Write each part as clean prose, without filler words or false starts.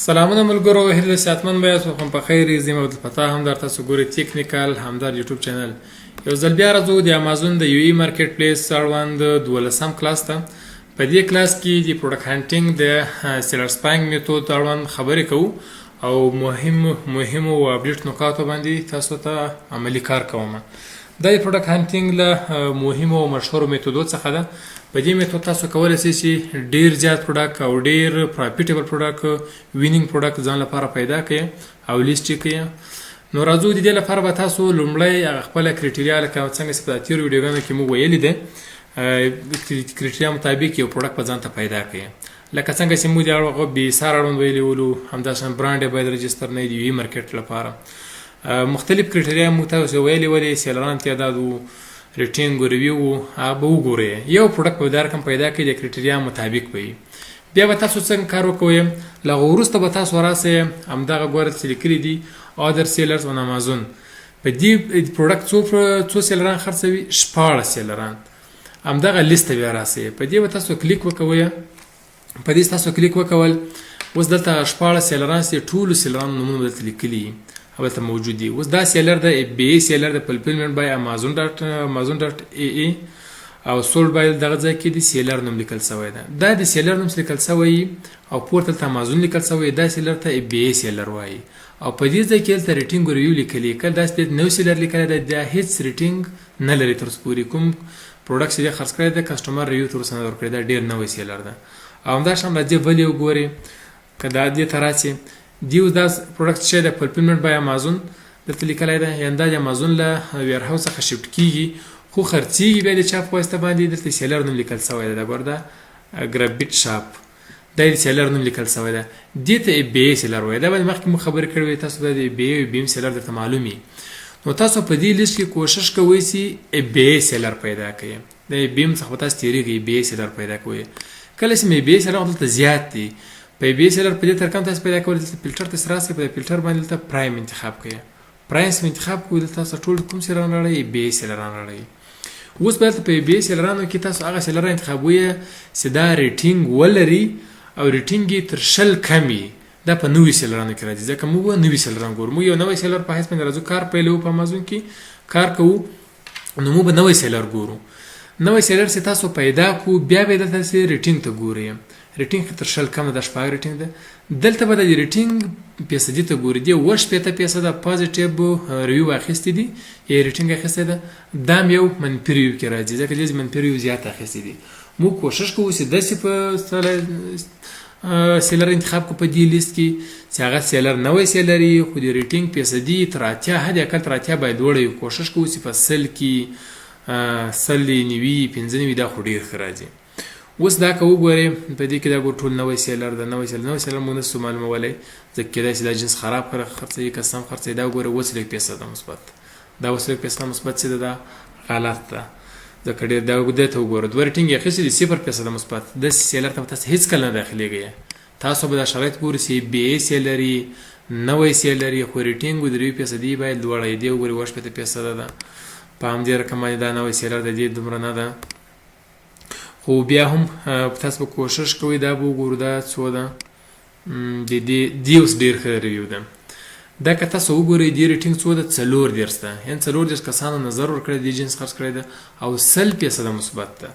سلامونه ملګرو، هیله صحتمند بیاست او هم په خیر یې. زه عبدالفتاح هم در تاسو ګورئ تکنیکل همدار یوټیوب چینل. یو ځل بیا راځو د امازون د یو ای مارکیټ پلیس اړوند 12 کلاس ته. په دې کلاس کې د پروډکټ هانټینګ د سیلر سپاینګ میتود اړوند خبرې کوو او مهم او اپډیټ نکاتو باندې تاسو ته عملی کار کوم. دا د پروډکټ هانټینګ له مهمو او مشهورو میتودو څخه ده. په دې میتود تاسو کولی شئ چې ډیر زیات پروډکټ او ډیر پروفیټیبل پروډکټ وینینګ پروډکټ ځان لپاره پیدا کړئ او لیست یې کړئ. نو راځو د دې لپاره به تاسو لومړی خپله کرایټیریا لکه څنګه چې په تېرو ویډیوګانو کې موږ ویلي دی کرایټیریا مطابق یو پروډکټ په ځان ته پیدا کړئ. لکه څنګه چې موږ د هغه بې سار اړوند ویلي ولو، همداشان برانډ یې باید رجسټر نه وي د یو ای مارکیټ لپاره. مختلف کرایټیریا موږ تاسو ویلي ولې سیلران تعداد و، ریټینګ او ریویو هغه به وګورئ. یو پروډکټ به دا رقم پیدا کړئ د کرایټیریا مطابق به بیا به تاسو څنګه کار وکوئ. له هغه وروسته به تاسو راسئ همدغه ګورئ چې لیکلي دي other sellers on Amazon. په دې پروډکټ څو سیلران خرڅوي؟ 14 سیلران. همدغه لیست بیا راسئ، په دې به تاسو کلیک وکوئ. په دې تاسو کلیک وکول، اوس دلته 14 سیلران چې ټولو سیلرانو نومونه دلته لیکلي هلته موجود دي. اوس دا سیلر د بی ای سیلر د فلفلمنټ بای امازون ډاټ ای ای او سولډ بای دغه ځای کې د سیلر نوم لیکل شوی ده. دا د سیلر نوم لیکل شوی او پورته ته امازون لیکل شوی، دا سیلر ته بی ای سیلر وایي. او په دې ځای کې دلته ریټینګ او ریویو لیکلي. کله داسې نو سیلر لیکلی دی دا هیڅ ریټینګ نه لري تر اوسه پورې. کوم پروډکټ چې دی خرڅ کړی دی کسټمر ریویو تر اوسه نه ورکړی، دا ډېر نوی سیلر ده. او همداشان راځئ بل یې وګورئ. که دا دې ته راسئ، دې اوس دا پروډکټ چې دی فلفلمنټ بای امازون دلته لیکلی دی، یعنې دا د امازون له ویرهاوس څخه شفټ کېږي خو خرڅېږي بیا د چا په واسطه باندې. دلته سیلر نوم لیکل شوی دی، دا ګوره دا ګرابیټ شاپ، دا د سیلر نوم لیکل شوی دی. دې ته بی ای سیلر وایي. دا باندې مخکې مو خبرې کړې وې، تاسو به د بی ای او بی ام سیلر درته معلوم وي. نو تاسو په دې لیست کې کوشش کوئ چې بی ای سیلر پیدا کړئ. د بی ام څخه به تاسو تېرېږئ، بی ای سیلر پیدا کوئ. کله چې مې بی ای سیلر دلته زیات دي، په بی ای سیلر په دې ترکم تاسو پیدا کوئ، دلته فلټر ته راسئ، په فلټر باندې دلته پرایم انتخاب کړئ. پرایم انتخاب کوئ، دلته تاسو ټول کوم سیلران راړئ؟ بی ای سیلران راړئ. اوس به دلته په بی ای سیلرانو کې تاسو هغه سیلران انتخابوئ چې دا ریټینګ ولري او ریټینګ یې تر 100 کم وي. دا په نوي سیلرانو کې راځي، ځکه موږ نوي سیلران ګورو. موږ یو نوی سیلر په حیث باندې راځو، کار پیلوو په امازون کې کار کوو، نو موږ به نوی سیلر ګورو. نوی سیلر چې تاسو پیدا کو بیا به دلته چې ریټینګ ته ګورئ. ریټینګ تر 100 کم ده، 14 ریټینګ ده. دلته به د ریټینګ فیصدي ته ګورئ. دی 80% پازیټیو ریویو اخیستی دي یا ریټینګ اخیستی ده، دا هم یو منفي ریویو کې راځي، ځکه چې منفي ریویو زیات اخیستی دي. موږ کوشش کوو چې داسې په سیلر انتخاب کو په دې لیست کې چې هغه سیلر نوی سیلر وي خو د ریټینګ فیصدي تر 80 حد اقل تر 80 باید لوړه وي. کوشش کوو چې په 100 کې 100 90 95 دا خو ډېر ښه راځي. اوس دا که وګورئ په دې کې دا ګور ټول نوی سیلر ده. نوی سیلر موږ نشو معلومولی، ځکه کېدای شي دا جنس خراب خرڅوي که سم خرڅوي. دا وګورئ 80% مثبت، دا 80% مثبت چې ده دا غلط ده، ځکه ډېر دا دې ته وګوره 2 ریټینګ یې اخیستي دي 0% مثبت. داسې سیلر ته به تاسو هېڅکله نه داخلېږئ. تاسو به دا شرایط ګورئ چې بی ای سیلر وي، نوی سیلر وي، خو ریټینګ و 3% باید لوړه وي. دې وګورئ 80% ده. په همدې رقم باندې دا نوی سیلر د دې دومره نه ده، خو بیا هم تاسو به کوشش کوئ دا به وګورو دا څو ده. د دې اوس ډېر ښه ریویو ده. دا که تاسو وګورئ دې ریټینګ څو ده؟ 40 ده، یعنې 40 کسانو نظر ورکړی دې جنس خرڅ کړی ده او 100% مثبت ده.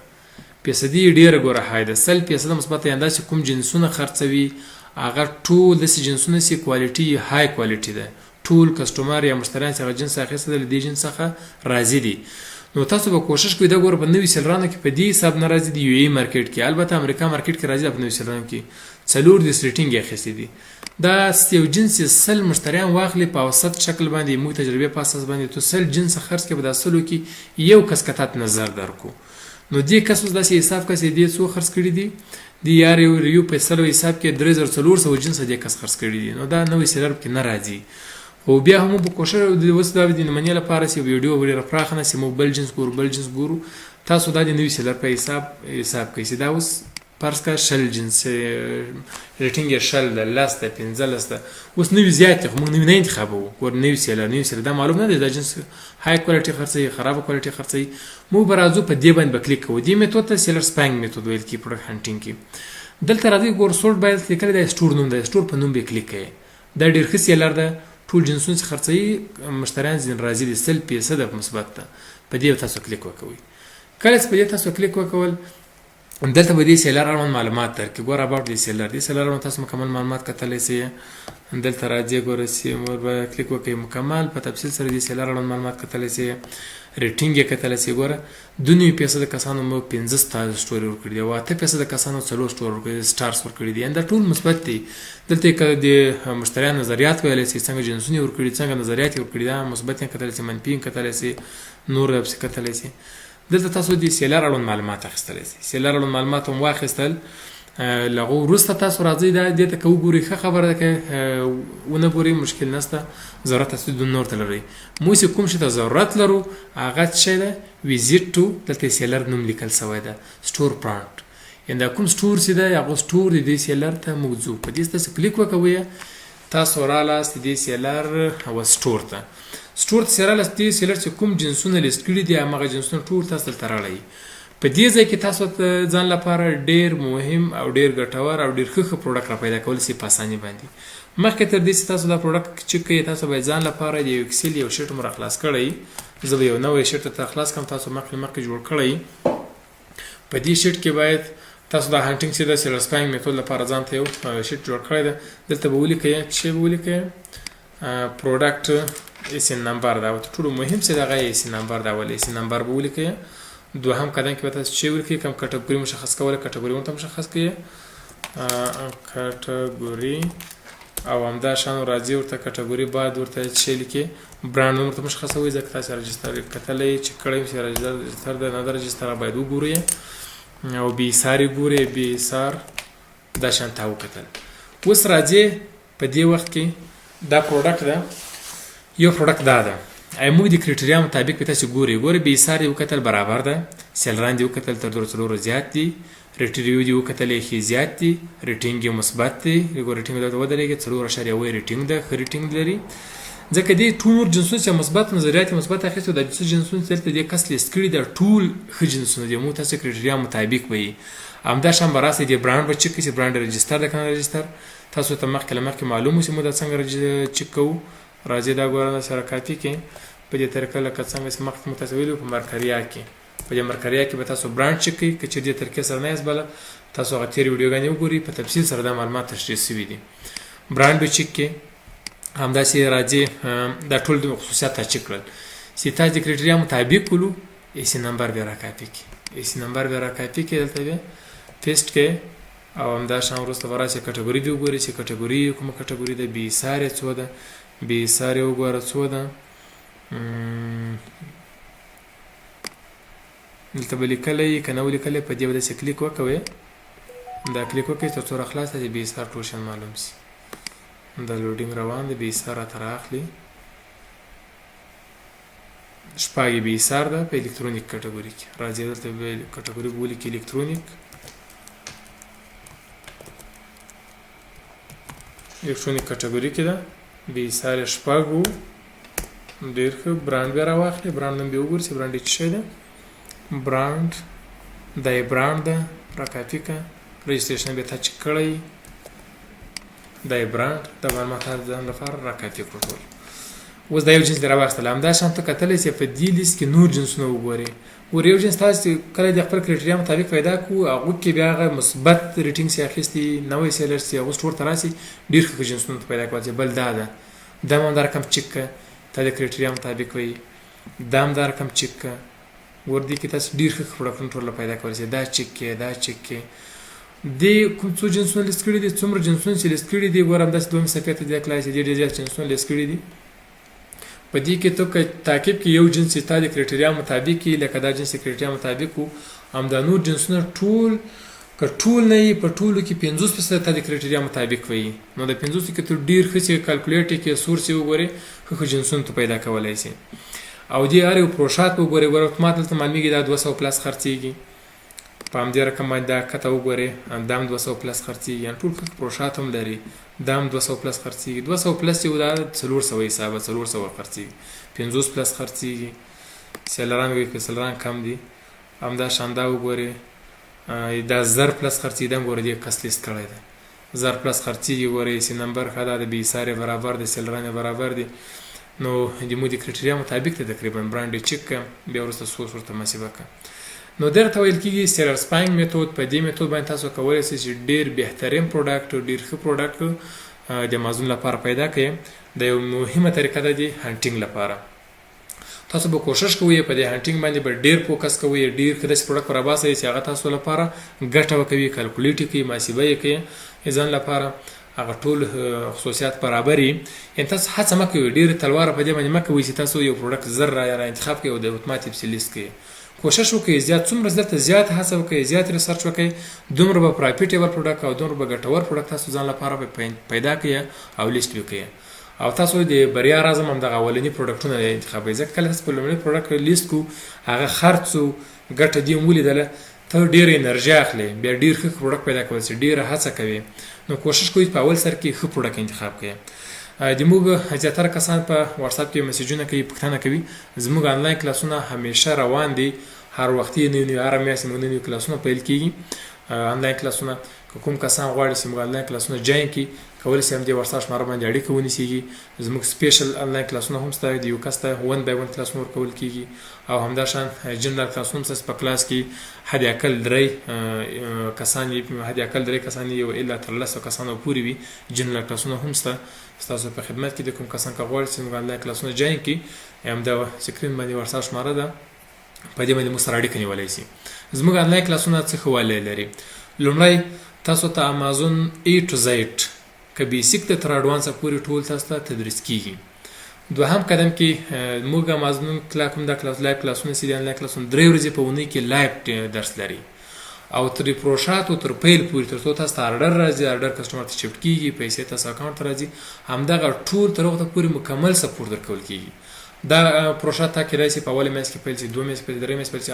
فیصدي یې ډېره ګوره های ده، 100% مثبت ده. یعنې داسې کوم جنسونه خرڅوي هغه ټول داسې جنسونه چې کوالټي یې های کوالټي ده، ټول کسټمر یا مشتریان چې هغه جنس اخیستی ده له دې جنس څخه راضي دي. نو تاسو به کوشش کوئ دا ګوره په نوي سیلرانو کې په دې حساب نه راځي د یو ای مارکیټ کې، البته امریکا مارکیټ کې راځي. په نوي سیلرانو کې 40 ریټینګ یې اخیستی دي. دا یو جنس 100 مشتریان واخلي په اوسط شکل باندې، موږ تجربې په اساس باندې تو 100 جنس خرڅ کړي، په دا 100 کې یو کس کتات نظر درکو. نو دې کس اوس داسې حساب کړئ چې دې څو خرڅ کړي دي، د یار یو ریویو په 100 حساب کې 3400 جنس دې کس خرڅ کړي دي. نو دا نوی سیلر کې نه راځي. خو بیا هم په کوشش اوس دا د نمونې لپاره چې ویډیو ډېره پراخه نه شي، موږ بل جنس ګورو. تاسو دا د نوي سیلر په حساب کوئ چې دا اوس فرض کړه 100 جنس ریټینګ یې 100 ده، 10 ده، 15 ده. اوس نوي زیات دي خو موږ نوي نه انتخابوو. ګور نوي سیلر دا معلوم نه دی دا جنس های کوالټي خرڅوي خرابه کوالټي خرڅوي. موږ به راځو په دې باندې به کلیک کوو. دې میتود ته سیلر سپاینګ میتود ویل کېږي پروډکټ هانټینګ کې. دلته راځي ګور سورت باید لیکل د سټور نوم دی، سټور په نوم به کلیک کړئ. دا ډېر ښه سیلر ده، ټول جنسونه چې خرڅوي مشتریان ځین راځي د 100% مثبت ده. په دې تاسو کلیک وکوئ. کله چې په دې تاسو کلیک وکول دلته به دې سیلر اړوند معلومات درکړي. ګوره اباوټ دې سیلر، دې سیلر اړوند تاسو مکمل معلومات کتلی سئ. دلته راځي ګوره سیمور به کلیک وکړئ، مکمل په تفصیل سره دې سیلر اړوند معلومات کتلی سئ. ریټینګ یې کتلی سئ. ګوره 92% کسانو مو 15 سټار سټوري ورکړي دي او 8% کسانو 4 سټور ورکړي سټارز ورکړي دي. دا ټول مثبت دي. دلته که د مشتریانو نظریات ویلی سئ، څنګه جنسونه ورکړي، څنګه نظریات یې ورکړي، دا مثبت یې کتلی سئ، منفي یې کتلی سئ، نور یې پسې کتلی سئ. دلته تاسو د سیلر اړوند معلومات اخیستلی سئ. سیلر اړوند معلومات هم واخیستل، له هغو وروسته تاسو راځئ دې ته که وګورئ ښه خبره ده، که ونه ګورئ مشکل نشته، ضرورت تاسو د نور ته لرئ. موږ چې کوم شي ته ضرورت لرو هغه څه شی ده؟ ویزیټ ټو، دلته سیلر نوم لیکل سوی ده، سټور برانډ. یعنې دا کوم سټور چې ده هغه سټور د دې سیلر ته موږ ځو. په دې تاسو کلیک وکوئ، تاسو رالاست د دې سیلر او سټور ته. سټور ته رالاست دې سیلر چې کوم جنسونه لیست کړي دي همغه جنسونه ټول تاسو دلته راوړئ. په دې ځای کې تاسو ځان لپاره ډېر مهم او ډېر ګټور او ډېر ښه پروډکټ را پیدا کولی سئ په اساني باندې. مخکې تر دې چې تاسو دا پروډکټ چک کړئ تاسو باید ځان لپاره د یو اکسل یو شیټ هم راخلاص کړئ. زه به یو نوی شیټ درته خلاص کړم، تاسو مخکې جوړ کړئ. په دې شیټ کې باید تاسو د هانټینګ چې د سیلر سپاینګ میتود لپاره ځان ته یو شیټ جوړ کړی ده. دلته به ولیکئ څه به ولیکئ؟ پروډکټ ایسن نمبر دا ټولو مهم څه دغه ایسن نمبر دا ول ایسن نمبر به ولیکئ. دوهم قدم کې به تاسو چې ولیکئ کوم کټګوري مشخص کوله، کټګوري ورته مشخص کړئ، کټګوري او همدا شان راځي ورته کټګوري بعد ورته چې لیکئ برانډ نوم ورته مشخصوئ، ځکه تاسو رجسټر کتلی چې کړی چې رجسټر د نه د رجسټر باید وګورئ او بي سار ګورئ، بي سار دا شان ته وکتل. اوس راځي په دې وخت کې دا پروډکټ ده، یو پروډکټ دا ده موږ د کرایټریا مطابق په تاسو ګورئ بي سار یو کتل برابر ده، سیلران دی وکتل تر 2 زیات دي، ریټریو دی وکتل یې زیات دي، ریټینګ یې مثبت دی، ریټینګ دا ودرېږي 4.1 ریټینګ ده، ښه ریټینګ لري. ځکه دې ټول جنسونه چې مثبت نظریات مثبت اخیستو د جنسونو چې دلته دې کس لیست کړي د ټول ښه جنسونه دي، مو تاسو کرایټریا مطابق وي. همدا شان به راسي دې برانډ به چک کړئ چې برانډ رجسټر ده کنه رجسټر، تاسو ته مخکې معلومه شي مو دا څنګه چک کوو. راځي دا ګورنه سره کاپي کې په دې طریقه لکه څنګه چې مخکې مو تاسو ویلو په مرکریا کې، په دې مرکریا کې به تاسو برانډ چک کړئ. که چې دې طریقې سره نه یاست بله تاسو هغه تېرې ویډیوګانې وګورئ، په تفصیل سره دا معلومات تشریح شوي دي. برانډ به چک کړئ. همداسې راځي دا ټول د خصوصیات ته چک کړل چې تاسو د کرایټریا مطابق کولو ایسي نمبر بیا راکاپي کړئ، ایسي نمبر بیا راکاپي کړئ، دلته بیا پیسټ کړئ او همدا شان وروسته به راسي کټګوري دې وګورئ چې کټګوري کومه کټګوري ده، بي سار یې څو ده، بي سار یې وګوره څو ده، دلته به لیکلی که نه ولیکلی په دې به داسې کلیک وکوئ، دا کلیک وکړئ تر څو راخلاصه چې بي سار ټول شیان معلوم شي. دا لوډینګ روان دی، بي سار راته رااخلي، شپږ یې بي سار ده په الکترونیک کټګوري کې. راځي دلته به کټګوري به ولیکئ الکترونیک، الکترونیک کټګوري کې ده، بي سار یې شپږ و، ډېر ښه. برانډ بیا راواخلئ، برانډ نوم بیا وګورئ چې برانډ یې څه شی ده، برانډ دا یې برانډ ده، راکاپي کړه، رجسټریشن بیا تا چک کړی، دا یې برانډ د معلوماتو ځان لپاره راکاپي کړو ټول. اوس دا یو جنس دې راواخیستل، همدا شان ته کتلی چې په دې لیست کې نور جنسونه وګورئ. ور یو جنس تاسو کله د خپل کرایټریا مطابق پیدا کړو هغه کې بیا هغه مثبت ریټینګ سي اخیستي، نوې سیلر سي هغه سټور ته راسي، ډېر ښه جنسونه پیدا کوي. بل دا ده دا هم دا رقم چک کړه، ته د کرایټریا مطابق وایي، دا هم دا رقم چک کړه. ور دې کې تاسو ډېر ښه پروډکټونه ټول پیدا کولی شئ، دا چک کړئ، دا چک کړئ. دې کوم څو جنسونه لیست کړي دي، څومره جنسونه چې لیست کړي دي ګوره همداسې دویمې صفحې ته دې کلای شي ډېر زیات جنسونه لیست کړي دي. په دې کې ته که تعقیب کې یو جنس ستا د کرایټریا مطابق وي، لکه دا جنس د کرایټریا مطابق و، همدا نور جنسونه ټول که ټول نه وي په ټولو کې 50% تا د کرایټریا مطابق وي، نو د 50 کې ته ډېر ښه چې کالکولیټ یې کړې سورس یې وګورې ښه جنسونه ته پیدا کولی شي. او دې هر یو پروشات وګورئ، ګوره اتومات دلته معلومېږي دا 200 پلس خرڅېږي، په همدې رقم باندې دا کته وګورئ دا هم 200 پلس خرڅېږي، یعنې ټول ښه پروشات هم لري، دا هم 200 پلس خرڅېږي. 200 پلس یو دا 400 حسابه 400 خرڅېږي، 50 پلس خرڅېږي. سیلران وایي که سیلران کم دي، همدا شان دا وګورئ دا زر پلس خرڅېدم ګوره دې کس لیست کړی دی زر پلس خرڅېږي ګوره سی نمبر ښه دا د بې سارې برابر دی سیلرانې برابر دی نو د مو د کرټیریا مطابق دی تقریبا برانډ یې چک کړه بیا وروسته سوس ورته محاسبه کړه نو درته ویل کېږي سیلر سپاینګ میتود په دې میتود باندې تاسو کولی شئ چې ډېر بهترین پروډکټ ډېر ښه پروډکټ د امازون لپاره پیدا کړئ د یو مهمه طریقه ده د هانټینګ لپاره تاسو به کوشش کوئ په دې هانټینګ باندې به ډېر فوکس کوئ ډېر ښه داسې پروډکټ راباسئ چې هغه تاسو لپاره ګټه وکوي کلکولیټ یې کوي محاسبه یې کوي ځان لپاره هغه ټول خصوصیات برابر وي یعنې تاسو هڅه مه کوئ ډېرې تلواره په دې باندې مه کوئ چې تاسو یو پروډکټ زر را انتخاب کړئ او د اتوماتیک پسې لیست کړئ کوشش وکړئ زیات څومره درته زیات هڅه وکړئ زیات ریسرچ وکړئ دومره به پرافیټیبل پروډکټ او دومره به ګټور پروډکټ تاسو ځان لپاره پیدا کړئ او لیست وکړئ او تاسو د بریا راز هم دغه اولني پروډکټونه انتخابوئ ځکه کله تاسو په لومړني پروډکټ لیست کو هغه خرڅ و ګټه دې هم ولیدله ته ډېره انرژي اخلې بیا ډېر ښه پروډکټ پیدا کولی شې ډېره هڅه کوې نو کوشش کوئ په اول سر کې ښه پروډکټ انتخاب کړئ زموږ زیاتره کسان په واتساپ کې میسجونه کوي پوښتنه کوي زموږ آنلاین کلاسونه همیشه روان دي هر وخت یې نوي هره میاشت زموږ نوي کلاسونه پیل کېږي آنلاین کلاسونه که کوم کسان غواړي چې موږ آنلاین کلاسونه جوین کړي کولی شي همدې واتساپ شماره باندې اړیکه ونیسېږي زموږ سپیشل آنلاین کلاسونه هم شته د یو کس ته 1 by 1 کلاسونه ورکول کېږي او همداشان جنرال کلاسونه هم په کلاس کې حد اقل درې کسان یو الا تر 10 کسانو پورې وي جنرال کلاسونه هم شته ستاسو په خدمت کې د کوم کسان که غواړي چې موږ آنلاین کلاسونه جوین کړي همدا سکرین باندې واتساپ شماره ده په دې باندې مو سره اړیکه نیولی شي زموږ آنلاین کلاسونه څه ښه والی لري لومړی تاسو ته امازون ای ټو زیډ که بیسیک ته تر اډوانسه پورې ټول تاسو ته تدریس کېږي دوهم قدم کې موږ امازون کوم دا لایف کلاسونه چې دي آنلاین کلاسونه 3 ورځې په اونۍ کې لایف درس لري او تر پروشات او تر پیل پورې تر څو تاسو ته اډر راځي اډر کسټمر ته شفټ کېږي پیسې تاسو اکاونټ ته راځي همدغه ټول تر هغه پورې مکمل سپورټ درکول کېږي دا پروژه تا کېدای شي په اوله میاشت کې پیل شي دوه میاشتې پیل درې میاشتې پیل شي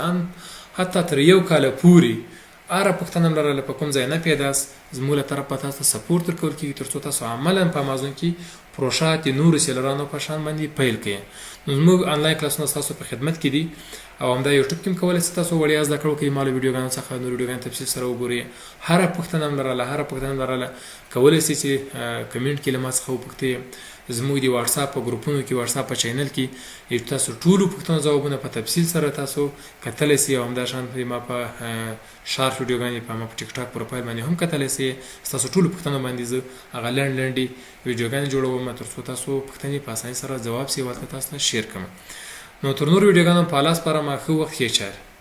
حتی تر یو کاله پورې هره پوښتنه هم لرله په کوم ځای نه پیداست زموږ له طرفه تاسو ته سپورټ درکول کېږي تر څو تاسو عملا په امازون کې پروژه د نورو سیلرانو په شان باندې پیل کړئ نو زموږ آنلاین کلاسونه ستاسو په خدمت کې دي او همدا یوټیوب کې هم کولی شئ تاسو وړیا زده کړه وکړئ ما له ویډیوګانو څخه نور ویډیوګانو تفصیل سره وګورئ هره پوښتنه هم لرله کولی شئ چې کمنټ کې له ما څخه وپوښتئ زموږ د واتساپ په ګروپونو کې واتساپ په چینل کې تاسو ټولو پوښتنو ځوابونه په تفصیل سره تاسو کتلی شئ او همداشان ما په شارټ ویډیوګانې په ما په ټیک ټاک پروفایل باندې هم کتلی شئ ستاسو ټولو پوښتنو باندې زه هغه لنډې ویډیوګانې جوړوم تر څو تاسو پوښتنې په اسانۍ سره ځواب شي ورته تاسو ته شیر کړم نو تر نورو ویډیوګانو په الله سپارم ښه وخت ښې چارې